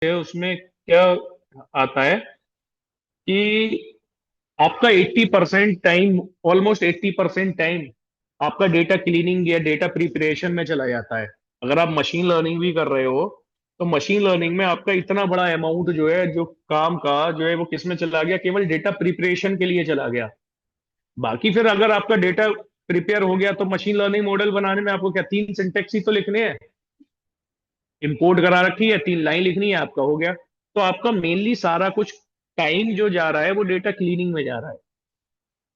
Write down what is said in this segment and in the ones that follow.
है उसमें क्या आता है कि आपका 80% टाइम, ऑलमोस्ट 80% टाइम आपका डेटा क्लीनिंग या डेटा प्रिपरेशन में चला जाता है। अगर आप मशीन लर्निंग भी कर रहे हो तो मशीन लर्निंग में आपका इतना बड़ा अमाउंट जो है, जो काम का जो है, वो किस में चला गया? केवल डेटा प्रिपरेशन के लिए चला गया। बाकी फिर अगर आपका डेटा प्रिपेयर हो गया तो मशीन लर्निंग मॉडल बनाने में आपको क्या 3 सिंटेक्स ही तो लिखने हैं। इंपोर्ट करा रखी है, 3 लाइन लिखनी है, आपका हो गया। तो आपका मेनली सारा कुछ टाइम जो जा रहा है वो डेटा क्लीनिंग में जा रहा है।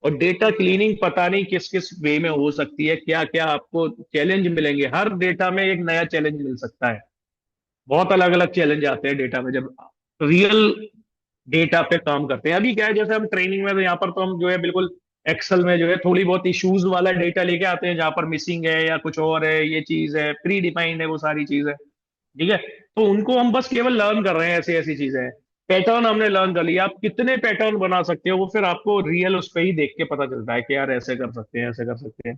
और डेटा क्लीनिंग पता नहीं किस किस वे में हो सकती है, क्या क्या आपको चैलेंज मिलेंगे। हर डेटा में एक नया चैलेंज मिल सकता है। बहुत अलग अलग चैलेंज आते हैं डेटा में जब रियल डेटा पे काम करते हैं। अभी क्या है, जैसे हम ट्रेनिंग में तो यहाँ पर तो हम जो है बिल्कुल एक्सेल में जो है थोड़ी बहुत इश्यूज वाला डेटा लेके आते हैं, जहां पर मिसिंग है या कुछ और है, ये चीज है, प्री डिफाइंड है, वो सारी चीज है। ठीक है। तो उनको हम बस केवल लर्न कर रहे हैं, ऐसी ऐसी चीजें हैं। पैटर्न हमने लर्न कर लिया, आप कितने पैटर्न बना सकते हो वो फिर आपको रियल उस पर ही देख के पता चलता है कि यार ऐसे कर सकते हैं, ऐसे कर सकते हैं।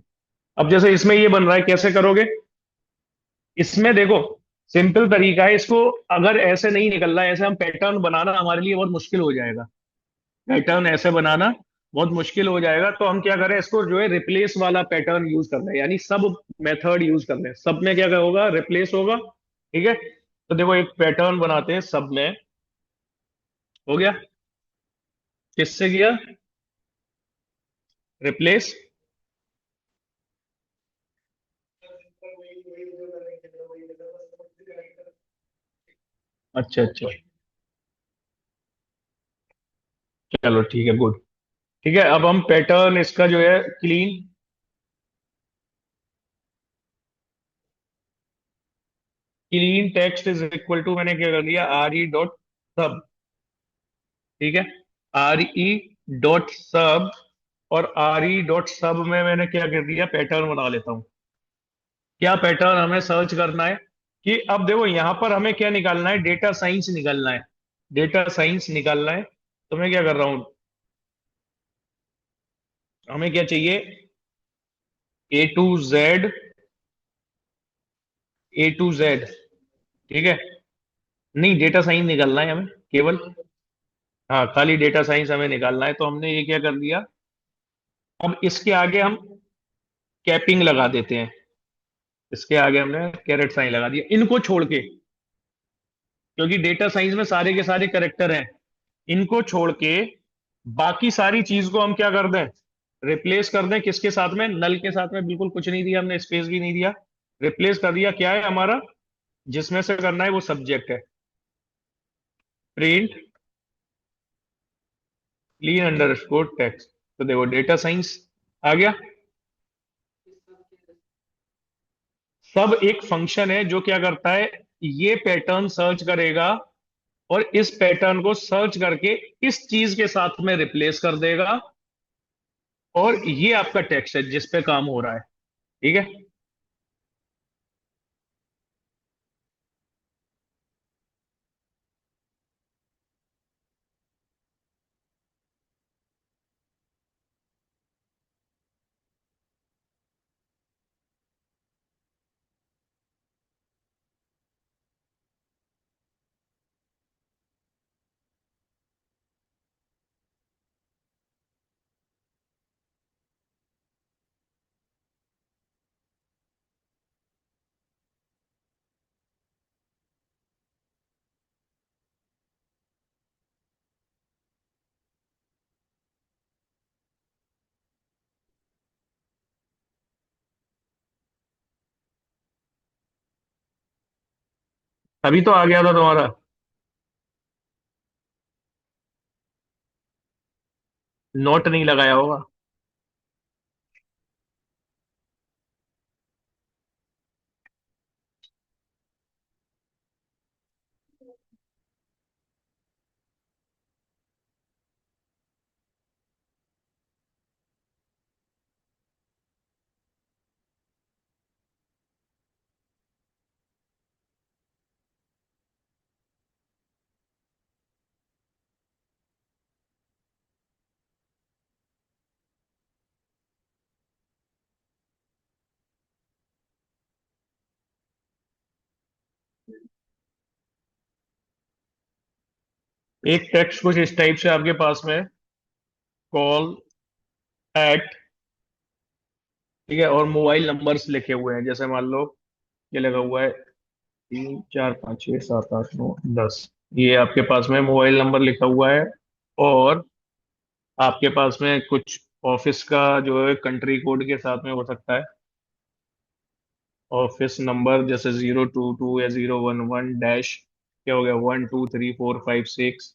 अब जैसे इसमें ये बन रहा है, कैसे करोगे? इसमें देखो, सिंपल तरीका है इसको। अगर ऐसे नहीं निकल रहा है, ऐसे हम पैटर्न बनाना हमारे लिए बहुत मुश्किल हो जाएगा। पैटर्न ऐसे बनाना बहुत मुश्किल हो जाएगा, तो हम क्या करें, इसको जो है रिप्लेस वाला पैटर्न यूज कर रहे हैं, यानी सब मेथड यूज कर रहे हैं। सब में क्या क्या होगा? रिप्लेस होगा। ठीक है। तो देखो एक पैटर्न बनाते हैं सब में। हो गया। किससे किया? रिप्लेस। अच्छा अच्छा। चलो ठीक है, गुड। ठीक है, अब हम पैटर्न इसका जो है clean. Clean text is equal to, मैंने क्या कर दिया, आर ई डॉट सब। ठीक है। आर ई डॉट सब। और आर ई डॉट सब में मैंने क्या कर दिया, पैटर्न बना लेता हूँ। क्या पैटर्न हमें सर्च करना है कि अब देखो यहां पर हमें क्या निकालना है, डेटा साइंस निकालना है। डेटा साइंस निकालना है। तो मैं क्या कर रहा हूं, हमें क्या चाहिए? A to Z। A to Z। ठीक है। नहीं, डेटा साइंस निकालना है हमें केवल। हाँ, खाली डेटा साइंस हमें निकालना है, तो हमने ये क्या कर दिया। अब इसके आगे हम कैपिंग लगा देते हैं। इसके आगे हमने कैरेट साइन लगा दिया, इनको छोड़ के। क्योंकि डेटा साइंस में सारे के सारे करेक्टर हैं। इनको छोड़ के बाकी सारी चीज को हम क्या कर दें, रिप्लेस कर दें। किसके साथ में? नल के साथ में। बिल्कुल कुछ नहीं दिया हमने, स्पेस भी नहीं दिया। रिप्लेस कर दिया। क्या है हमारा, जिसमें से करना है वो सब्जेक्ट है। Print clean underscore text. तो देखो डेटा साइंस आ गया। सब एक फंक्शन है जो क्या करता है, ये पैटर्न सर्च करेगा और इस पैटर्न को सर्च करके इस चीज के साथ में रिप्लेस कर देगा। और ये आपका टेक्स्ट है जिस पे काम हो रहा है। ठीक है। अभी तो आ गया था तुम्हारा। नोट नहीं लगाया होगा। एक टेक्स्ट कुछ इस टाइप से आपके पास में, कॉल एट, ठीक है, और मोबाइल नंबर्स लिखे हुए हैं, जैसे मान लो ये लगा हुआ है 3 4 5 6 7 8 9 10, ये आपके पास में मोबाइल नंबर लिखा हुआ है। और आपके पास में कुछ ऑफिस का जो है कंट्री कोड के साथ में हो सकता है, ऑफिस नंबर जैसे 022 या 011 डैश, क्या हो गया, 1 2 3 4 5 6,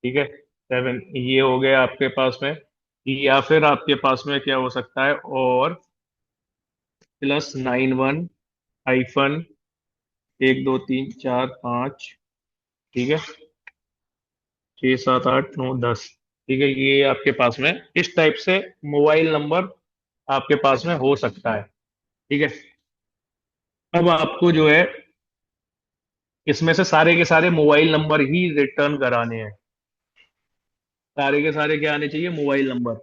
ठीक है, 7, ये हो गया आपके पास में। या फिर आपके पास में क्या हो सकता है, और +91 हाइफन 1 2 3 4 5, ठीक है, 6 7 8 9 10, ठीक है, ये आपके पास में इस टाइप से मोबाइल नंबर आपके पास में हो सकता है, ठीक है। अब आपको जो है इसमें से सारे के सारे मोबाइल नंबर ही रिटर्न कराने हैं, सारे के सारे क्या आने चाहिए, मोबाइल नंबर।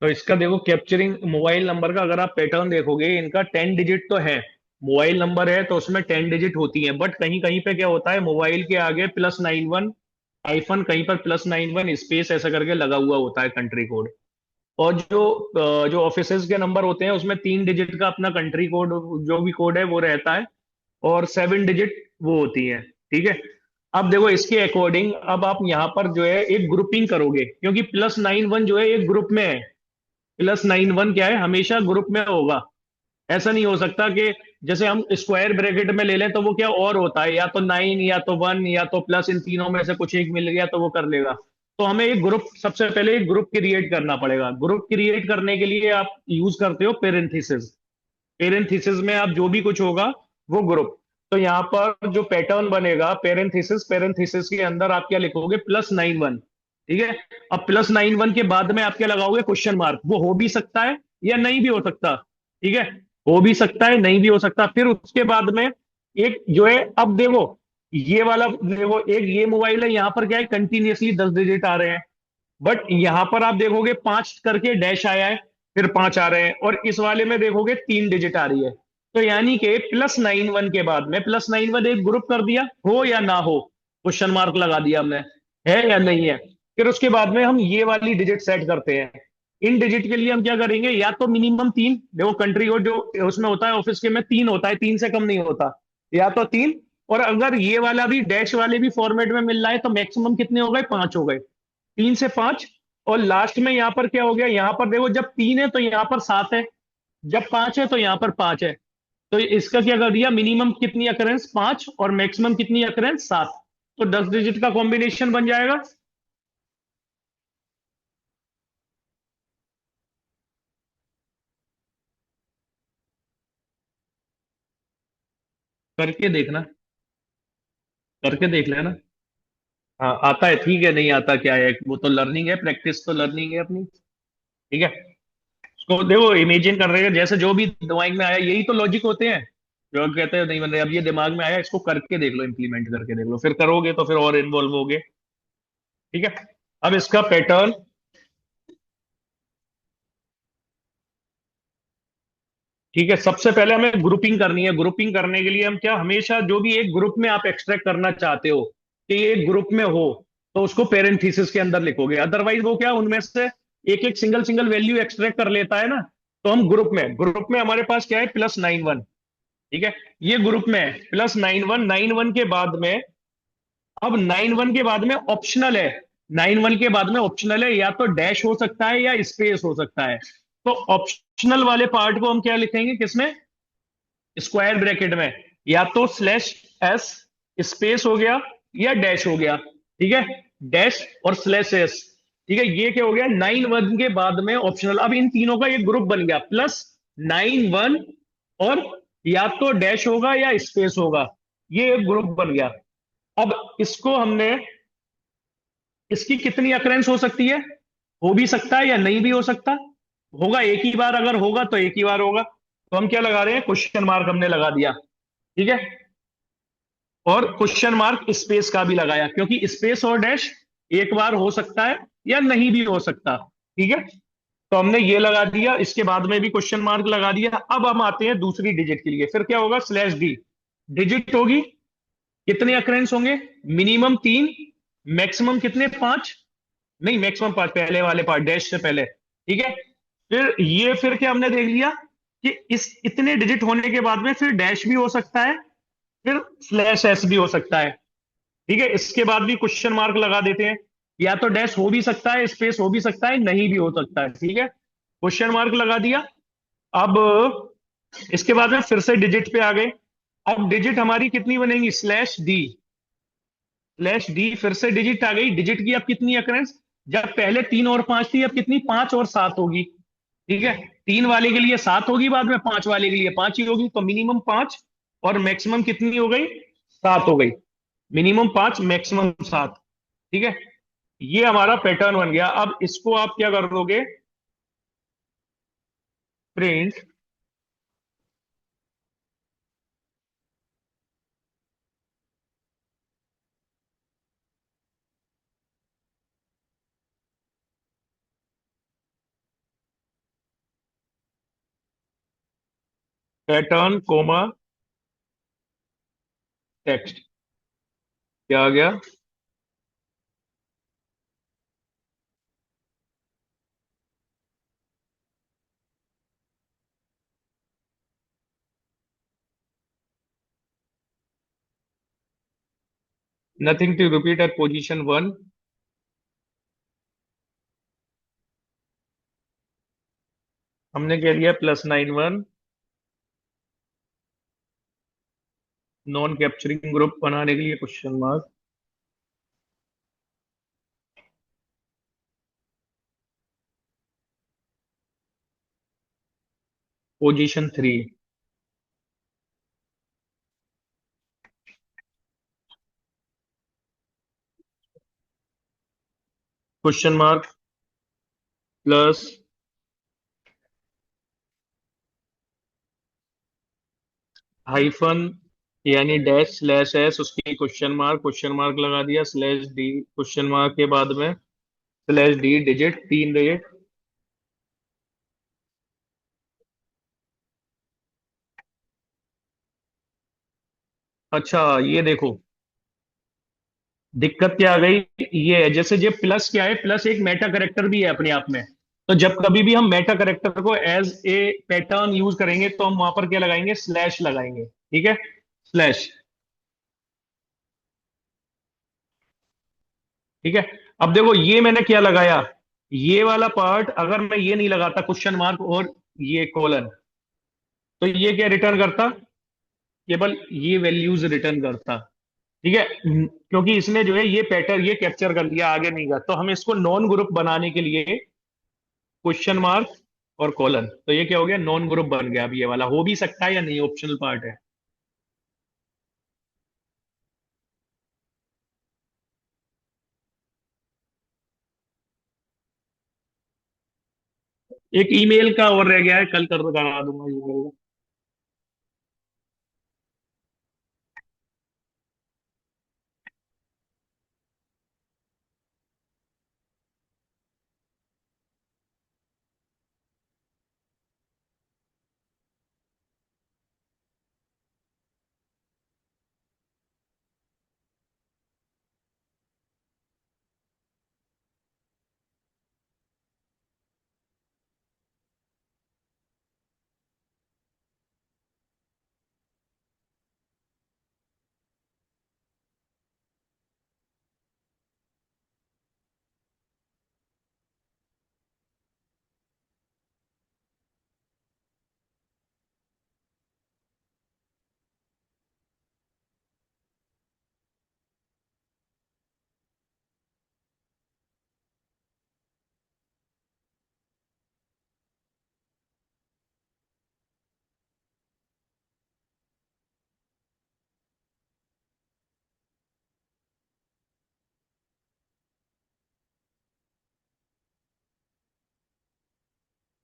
तो इसका देखो, कैप्चरिंग मोबाइल नंबर का अगर आप पैटर्न देखोगे, इनका 10 डिजिट तो है, मोबाइल नंबर है तो उसमें 10 डिजिट होती है, बट कहीं कहीं पे क्या होता है, मोबाइल के आगे +91 आईफन, कहीं पर +91 स्पेस ऐसा करके लगा हुआ होता है कंट्री कोड। और जो ऑफिसेज के नंबर होते हैं उसमें 3 डिजिट का अपना कंट्री कोड, जो भी कोड है वो रहता है, और 7 डिजिट वो होती है, ठीक है। अब देखो इसके अकॉर्डिंग, अब आप यहाँ पर जो है एक ग्रुपिंग करोगे, क्योंकि +91 जो है एक ग्रुप में है, +91 क्या है, हमेशा ग्रुप में होगा। ऐसा नहीं हो सकता कि जैसे हम स्क्वायर ब्रैकेट में ले लें तो वो क्या और होता है, या तो 9 या तो 1 या तो प्लस, इन तीनों में से कुछ एक मिल गया तो वो कर लेगा। तो हमें एक ग्रुप, सबसे पहले एक ग्रुप क्रिएट करना पड़ेगा। ग्रुप क्रिएट करने के लिए आप यूज करते हो पेरेंथीसिस। पेरेंथीसिस में आप जो भी कुछ होगा वो ग्रुप। तो यहाँ पर जो पैटर्न बनेगा, पेरेंथीसिस, पेरेंथीसिस के अंदर आप क्या लिखोगे, +91, ठीक है। अब +91 के बाद में आप क्या लगाओगे, क्वेश्चन मार्क। वो हो भी सकता है या नहीं भी हो सकता, ठीक है, हो भी सकता है नहीं भी हो सकता। फिर उसके बाद में एक जो है, अब देखो ये वाला, देखो एक ये मोबाइल है, यहाँ पर क्या है, कंटिन्यूअसली 10 डिजिट आ रहे हैं, बट यहां पर आप देखोगे 5 करके डैश आया है, फिर 5 आ रहे हैं, और इस वाले में देखोगे 3 डिजिट आ रही है। तो यानी कि +91 के बाद में, +91 एक ग्रुप कर दिया, हो या ना हो, क्वेश्चन मार्क लगा दिया हमने, है या नहीं है। फिर उसके बाद में हम ये वाली डिजिट सेट करते हैं। इन डिजिट के लिए हम क्या करेंगे, या तो मिनिमम 3, देखो कंट्री कोड जो उसमें होता है ऑफिस के में 3 होता है, 3 से कम नहीं होता, या तो 3। और अगर ये वाला भी डैश वाले भी फॉर्मेट में मिल रहा है तो मैक्सिमम कितने हो गए, 5 हो गए, 3 से 5। और लास्ट में यहां पर क्या हो गया, यहां पर देखो जब 3 है तो यहां पर 7 है, जब 5 है तो यहां पर 5 है। तो इसका क्या कर दिया, मिनिमम कितनी अकरेंस 5 और मैक्सिमम कितनी अकरेंस 7। तो 10 डिजिट का कॉम्बिनेशन बन जाएगा। करके देखना, करके देख लेना। हाँ आता है, ठीक है, नहीं आता क्या है, वो तो लर्निंग है, प्रैक्टिस तो लर्निंग है अपनी, ठीक है। उसको देखो, इमेजिन कर रहे हैं, जैसे जो भी दिमाग में आया, यही तो लॉजिक होते हैं। जो कहते हैं नहीं बन रहे, अब ये दिमाग में आया, इसको करके देख लो, इम्प्लीमेंट करके देख लो, फिर करोगे तो फिर और इन्वॉल्व होगे, ठीक है। अब इसका पैटर्न, ठीक है, सबसे पहले हमें ग्रुपिंग करनी है। ग्रुपिंग करने के लिए हम क्या, हमेशा जो भी एक ग्रुप में आप एक्सट्रैक्ट करना चाहते हो कि ये एक ग्रुप में हो, तो उसको पेरेंथीसिस के अंदर लिखोगे। अदरवाइज वो क्या, उनमें से एक एक सिंगल सिंगल वैल्यू एक्सट्रैक्ट कर लेता है ना। तो हम ग्रुप में हमारे पास क्या है, +91। ठीक है, ये ग्रुप में है +91। 91 के बाद में, अब 91 के बाद में ऑप्शनल है। 91 के बाद में ऑप्शनल है, या तो डैश हो सकता है या स्पेस हो सकता है। तो ऑप्शनल वाले पार्ट को हम क्या लिखेंगे, किसमें, स्क्वायर ब्रैकेट में, या तो /s स्पेस हो गया या डैश हो गया। ठीक है, डैश और /s। ठीक है, ये क्या हो गया, 91 के बाद में ऑप्शनल। अब इन तीनों का एक ग्रुप बन गया, +91, और या तो डैश होगा या स्पेस होगा, ये एक ग्रुप बन गया। अब इसको हमने, इसकी कितनी अकरेंस हो सकती है, हो भी सकता है या नहीं भी हो सकता। होगा एक ही बार, अगर होगा तो एक ही बार होगा। तो हम क्या लगा रहे हैं, क्वेश्चन मार्क हमने लगा दिया। ठीक है, और क्वेश्चन मार्क स्पेस का भी लगाया, क्योंकि स्पेस और डैश एक बार हो सकता है या नहीं भी हो सकता। ठीक है, तो हमने ये लगा दिया, इसके बाद में भी क्वेश्चन मार्क लगा दिया। अब हम आते हैं दूसरी डिजिट के लिए, फिर क्या होगा, /d डिजिट होगी। कितने अक्रेंस होंगे, मिनिमम 3, मैक्सिमम कितने, 5। नहीं, मैक्सिमम 5, पहले वाले पार्ट डैश से पहले। ठीक है, फिर ये, फिर क्या हमने देख लिया कि इस इतने डिजिट होने के बाद में फिर डैश भी हो सकता है, फिर /s भी हो सकता है। ठीक है, इसके बाद भी क्वेश्चन मार्क लगा देते हैं। या तो डैश हो भी सकता है, स्पेस हो भी सकता है, नहीं भी हो सकता है। ठीक है, क्वेश्चन मार्क लगा दिया। अब इसके बाद में फिर से डिजिट पे आ गए। अब डिजिट हमारी कितनी बनेगी, /d फिर से डिजिट आ गई। डिजिट की अब कितनी अकरेंस, जब पहले 3 और 5 थी, अब कितनी, 5 और 7 होगी। ठीक है, 3 वाले के लिए 7 होगी, बाद में 5 वाले के लिए 5 ही होगी। तो मिनिमम 5 और मैक्सिमम कितनी हो गई, 7 हो गई। Minimum 5, maximum 7। ठीक है, ये हमारा पैटर्न बन गया। अब इसको आप क्या कर दोगे, प्रिंट पैटर्न कोमा टेक्स्ट, क्या आ गया, nothing to repeat at position 1। हमने कह दिया +91, नॉन कैप्चरिंग ग्रुप बनाने के लिए question mark, position 3, question mark plus hyphen, यानी डैश /s, उसकी क्वेश्चन मार्क लगा दिया, /d क्वेश्चन मार्क के बाद में /d डिजिट, 3 डिजिट। अच्छा, ये देखो, दिक्कत क्या आ गई, ये है, जैसे ये प्लस क्या है, प्लस एक मेटा करेक्टर भी है अपने आप में। तो जब कभी भी हम मेटा करेक्टर को एज ए पैटर्न यूज करेंगे, तो हम वहां पर क्या लगाएंगे, स्लैश लगाएंगे। ठीक है, स्लैश। ठीक है, अब देखो ये मैंने क्या लगाया, ये वाला पार्ट अगर मैं ये नहीं लगाता, क्वेश्चन मार्क और ये कोलन, तो ये क्या रिटर्न करता, केवल ये वैल्यूज रिटर्न करता। ठीक है, क्योंकि इसने जो है ये पैटर्न ये कैप्चर कर लिया, आगे नहीं गया। तो हम इसको नॉन ग्रुप बनाने के लिए क्वेश्चन मार्क और कॉलन, तो ये क्या हो गया, नॉन ग्रुप बन गया। अब ये वाला हो भी सकता है या नहीं, ऑप्शनल पार्ट है। एक ईमेल का और रह गया है, कल कर करा दूंगा ईमेल का।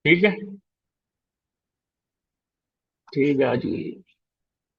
ठीक है। ठीक है जी।